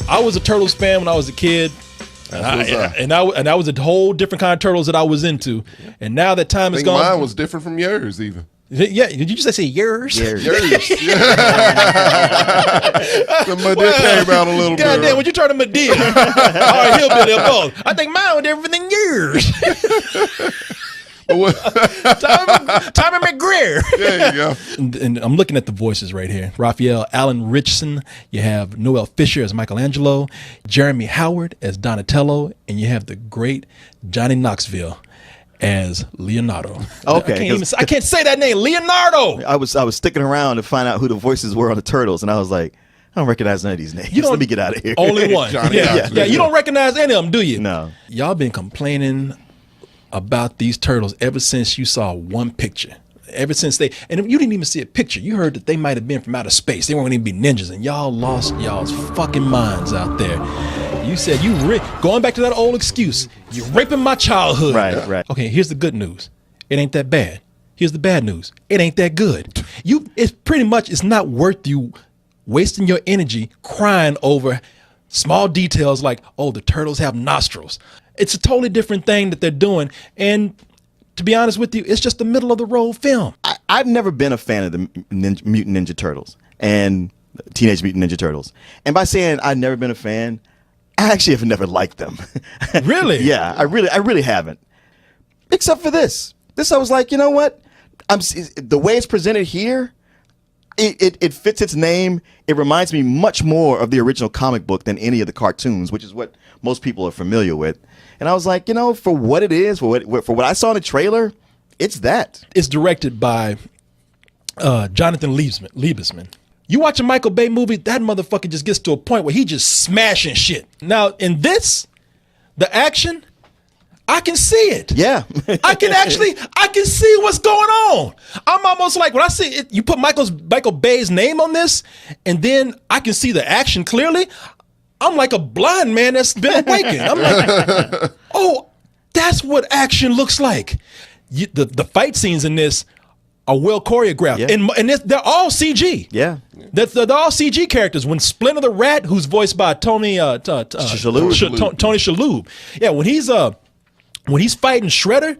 I was a Turtles fan when I was a kid. And I was a whole different kind of Turtles that I was into. And now that time is gone. Mine was different from yours even. Yeah, did you just say yours? Yours. The Madea came out a little bit. God damn, when you turn to Madea. All right, hillbilly of both. I think mine was different than yours. Tommy McGreer. There you go. And I'm looking at the voices right here. Raphael Allen Richardson. You have Noel Fisher as Michelangelo. Jeremy Howard as Donatello. And you have the great Johnny Knoxville as Leonardo. Okay, I can't say that name. Leonardo. I was sticking around to find out who the voices were on the Turtles, and I was like, I don't recognize none of these names. Let me get out of here. Only one. Yeah. You don't recognize any of them, do you? No. Y'all been complaining about these Turtles ever since you saw one picture. Ever since and you didn't even see a picture. You heard that they might have been from outer space. They weren't even be ninjas, and y'all lost y'all's fucking minds out there. You said going back to that old excuse. You're raping my childhood. Right. Okay, here's the good news. It ain't that bad. Here's the bad news. It ain't that good. It's not worth you wasting your energy crying over small details like, oh, the Turtles have nostrils. It's a totally different thing that they're doing. And to be honest with you, it's just a middle of the road film. I've never been a fan of the Mutant Ninja Turtles and Teenage Mutant Ninja Turtles. And by saying I've never been a fan, I actually have never liked them. Really? Yeah, I really haven't. Except for this. This I was like, you know what? The way it's presented here, it fits its name. It reminds me much more of the original comic book than any of the cartoons, which is what most people are familiar with. And I was like, for what it is, for what I saw in the trailer, it's that. It's directed by Jonathan Liebesman. You watch a Michael Bay movie, that motherfucker just gets to a point where he just smashing shit. Now, in this, the action, I can see it. Yeah. I can see what's going on. I'm almost like, when I see it, you put Michael Bay's name on this, and then I can see the action clearly. I'm like a blind man that's been awakened. I'm like, oh, that's what action looks like. The fight scenes in this are well choreographed, and they're all CG. Yeah, they're all CG characters. When Splinter the Rat, who's voiced by Tony Shalhoub, yeah, when he's fighting Shredder,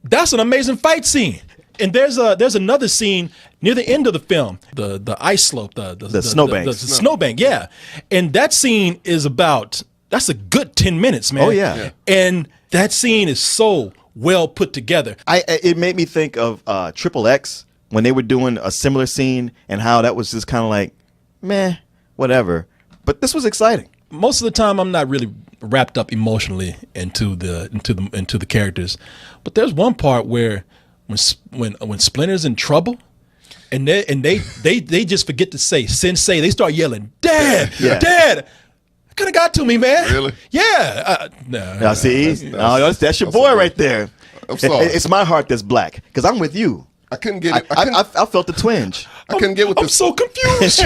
that's an amazing fight scene. And there's another scene near the end of the film, the ice slope, the snowbank, the snowbank, yeah. And that scene is that's a good 10 minutes, man. Oh yeah. And that scene is so well put together. It made me think of Triple X when they were doing a similar scene, and how that was just kind of like, meh, whatever. But this was exciting. Most of the time, I'm not really wrapped up emotionally into the characters, but there's one part where when Splinter's in trouble, and they just forget to say sensei, they start yelling, Dad, Dad. Kind of got to me, man. Really? Yeah. Now see, that's your boy right there. I'm sorry. It's my heart that's black, because I'm with you. I couldn't get it. I felt the twinge. I couldn't get with this. I'm so confused.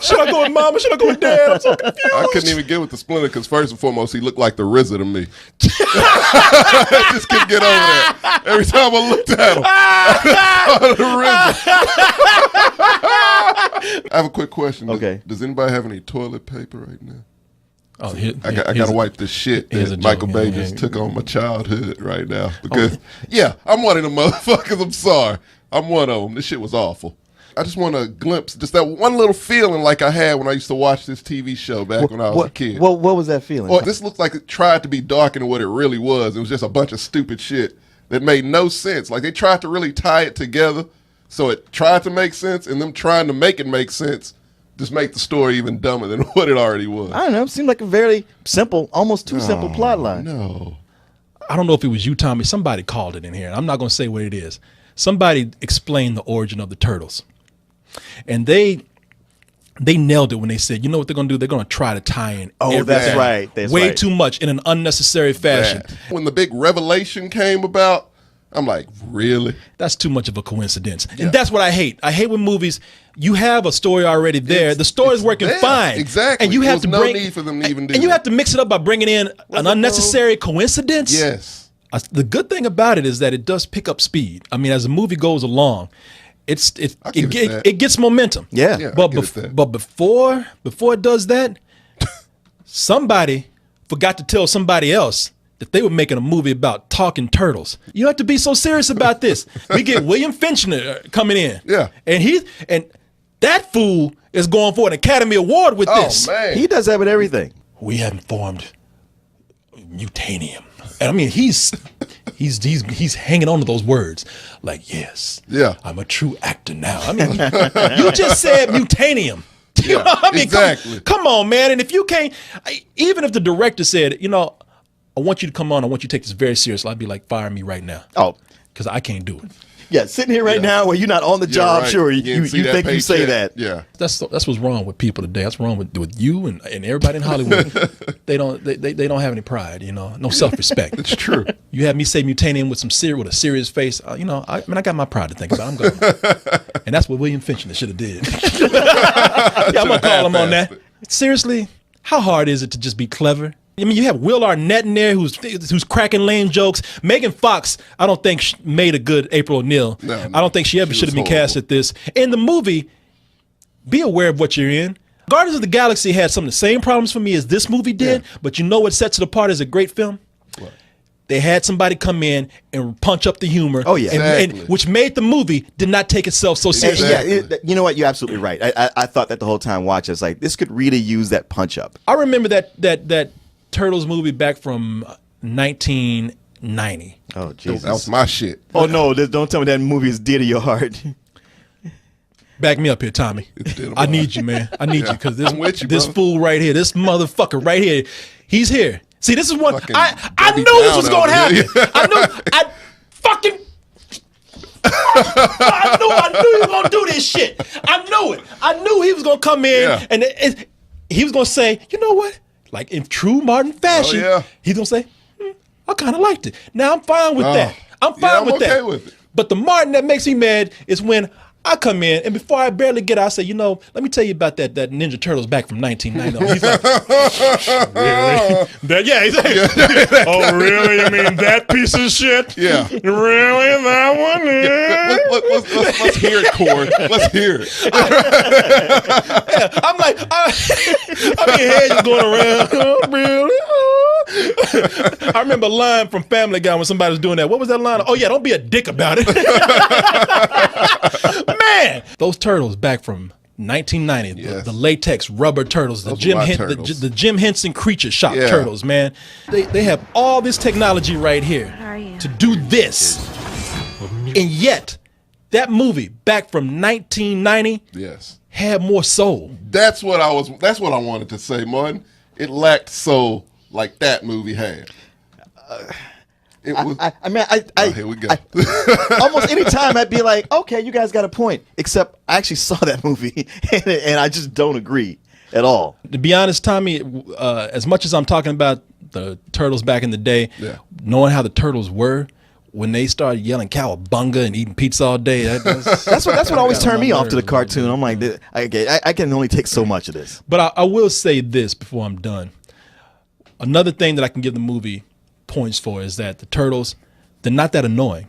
Should I go with Mama? Should I go with Dad? I'm so confused. I couldn't even get with the Splinter because first and foremost, he looked like the RZA to me. I just couldn't get over that. Every time I looked at him, the RZA. I have a quick question. Okay. Does anybody have any toilet paper right now? Oh, I got to wipe the shit that Michael Bay just took on my childhood right now. Because, I'm one of them motherfuckers. I'm sorry. I'm one of them. This shit was awful. I just want a glimpse, just that one little feeling like I had when I used to watch this TV show back when I was a kid. What was that feeling? Well, this looked like it tried to be darker than what it really was. It was just a bunch of stupid shit that made no sense. Like, they tried to really tie it together, so it tried to make sense, and them trying to make it make sense just make the story even dumber than what it already was. I don't know. It seemed like a very simple, almost too simple plot line. No. I don't know if it was you, Tommy. Somebody called it in here. I'm not going to say what it is. Somebody explained the origin of the Turtles. And they nailed it when they said, you know what they're going to do? They're going to try to tie in everything. That's right. That's way right. too much in an unnecessary fashion. When the big revelation came about, I'm like, really? That's too much of a coincidence. Yeah. And that's what I hate. I hate when movies, you have a story already there. The story's working fine. Exactly. And you have to no need for them to even do and you have to mix it up by bringing in an unnecessary coincidence. Yes. The good thing about it is that it does pick up speed. I mean, as the movie goes along, it gets momentum. Yeah. But before it does that, somebody forgot to tell somebody else that they were making a movie about talking turtles. You don't have to be so serious about this. We get William Finchner coming in. Yeah. And that fool is going for an Academy Award with this. Oh, man. He does that with everything. We haven't formed Mutanium. And I mean, he's hanging on to those words. Like, yes. Yeah. I'm a true actor now. I mean, you just said Mutanium. You know what I mean? Exactly. Come on, man. And if you can't, even if the director said, you know, I want you to come on, I want you to take this very seriously, I'd be like, fire me right now. Oh. Because I can't do it. Yeah, sitting here right now where you're not on the job, right. sure, you think you say that. Yeah. That's what's wrong with people today. That's wrong with you and everybody in Hollywood. they don't have any pride, you know, no self-respect. It's true. You have me say Mutanium with a serious face, you know, I got my pride to think about. I'm going. And that's what William Finchner should have did. Yeah, I'm gonna call him on that. Seriously, how hard is it to just be clever? I mean, you have Will Arnett in there who's cracking lame jokes. Megan Fox, I don't think made a good April O'Neil. No, I don't think she ever should have been cast at this. In the movie, be aware of what you're in. Guardians of the Galaxy had some of the same problems for me as this movie did, but you know what sets it apart as a great film? What? They had somebody come in and punch up the humor. Oh, yeah. And which made the movie did not take itself so seriously. Exactly. You know what? You're absolutely right. I thought that the whole time watching. It's like, this could really use that punch up. I remember that Turtles movie back from 1990. Oh, Jesus. That was my shit. Oh, no. Don't tell me that movie is dear to your heart. Back me up here, Tommy. I need you, man. I need you because I'm with you, this brother. fool right here, this motherfucker right here, he's here. See, this is one Fucking I knew Debbie this was Down going to over happen. here. I knew he was going to do this shit. I knew it. I knew he was going to come in and he was going to say, you know what? Like in true Martin fashion, he's going to say, I kind of liked it. Now I'm fine with that. I'm fine with that. Okay with it. But the Martin that makes me mad is when I come in and before I barely get out, I say, you know, let me tell you about that Ninja Turtles back from 1990. He's like, really? He's like, oh, really? You mean that piece of shit? Yeah. Really? That one? Yeah. Let's hear it, Corey. Let's hear it. I'm like, I mean, heads going around. Oh, really? Oh. I remember a line from Family Guy when somebody was doing that. What was that line? Oh, yeah, don't be a dick about it. Man, those turtles back from 1990, the latex rubber turtles, the Jim Henson Creature Shop turtles, man. They have all this technology right here to do this. And yet, that movie back from 1990 had more soul. That's what I wanted to say, Martin. It lacked soul like that movie had. It was, here we go. Almost any time I'd be like, okay, you guys got a point. Except I actually saw that movie and I just don't agree at all. To be honest, Tommy, as much as I'm talking about the Turtles back in the day, knowing how the Turtles were when they started yelling cowabunga and eating pizza all day, that's what always turned me off to the cartoon. I'm like, I can only take so much of this. But I will say this before I'm done. Another thing that I can give the movie points for is that the Turtles, they're not that annoying.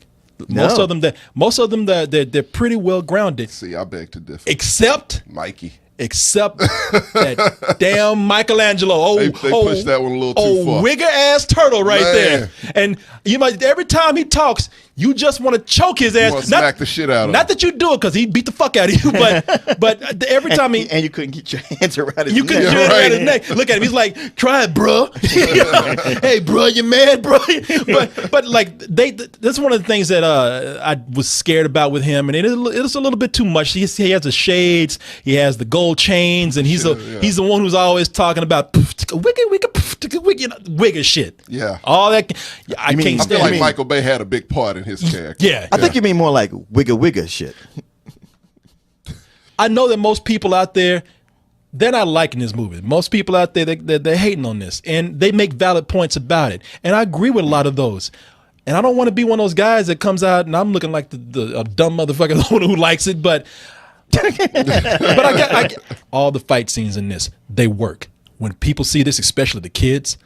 Most of them, they're pretty well grounded. See, I beg to differ. Except that damn Michelangelo. They pushed that one a little too far. Wigger ass turtle right there. And you might every time he talks, you just want to choke his ass. You want to smack the shit out of him. Not that you do it because he beat the fuck out of you, but every time and you couldn't get your hands around his neck. You couldn't get your hands around his neck. Look at him. He's like, try it, bro. Hey, bro, you mad, bro? But like that's one of the things that I was scared about with him, and it is a little bit too much. He has the shades, he has the gold chains, and he's the one who's always talking about wigger shit. Yeah, all that. I feel like Michael Bay had a big part in his character. Yeah, I think you mean more like wigger shit. I know that most people out there, they're not liking this movie. Most people out there, they're hating on this, and they make valid points about it. And I agree with a lot of those. And I don't want to be one of those guys that comes out and I'm looking like a dumb motherfucker who likes it, but I get all the fight scenes in this, they work. When people see this, especially the kids,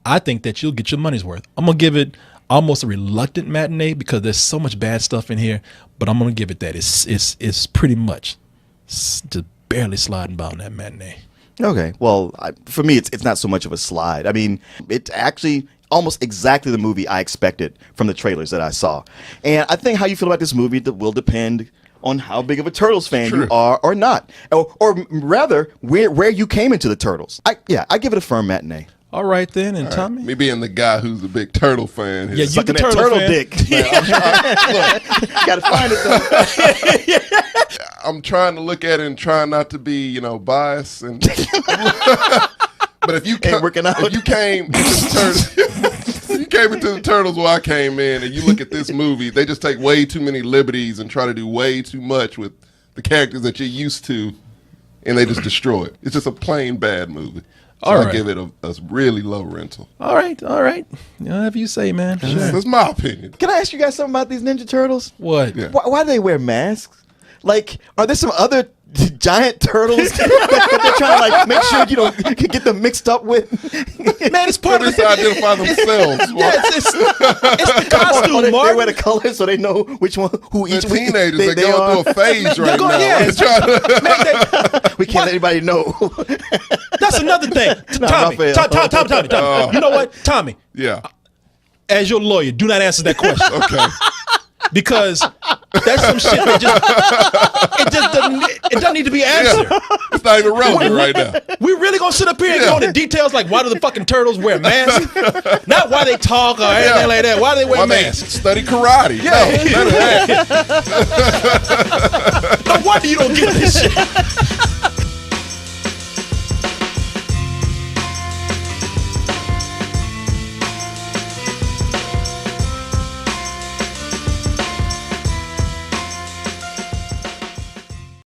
I think that you'll get your money's worth. I'm going to give it almost a reluctant matinee because there's so much bad stuff in here, but I'm going to give it that. It's pretty much just barely sliding by on that matinee. Okay. Well, for me, it's not so much of a slide. I mean, it's actually almost exactly the movie I expected from the trailers that I saw. And I think how you feel about this movie will depend on how big of a Turtles fan you are or not. Or rather, where you came into the Turtles. I give it a firm matinee. All right, then. And Tommy? Right. Me being the guy who's a big Turtle fan. Yeah, you the turtle fan. Dick. Man, gotta find it, though. I'm trying to look at it and trying not to be, biased. And but if you came into the Turtles, you came into the Turtles where I came in, and you look at this movie, they just take way too many liberties and try to do way too much with the characters that you're used to, and they just destroy it. It's just a plain bad movie. So I give it a really low rental. All right. Whatever you say, man. Sure. That's my opinion. Can I ask you guys something about these Ninja Turtles? What? Yeah. Why do they wear masks? Like, are there some other giant turtles that they're trying to make sure you don't get them mixed up with? Man, it's part of the identify themselves. It's the costume, they Mark. wear the colors so they know which one who each teenagers. They're they going are. through a phase right now. Yeah, we can't let anybody know. That's another thing. Tommy. You know what, Tommy? Yeah. As your lawyer, do not answer that question. Okay. Because that's some shit that doesn't need to be answered. Yeah. It's not even relevant right now. We really gonna sit up here and go into details like why do the fucking turtles wear masks? Not why they talk or anything like that. Why do they wear masks? They study karate. Yeah. No wonder you don't get this shit.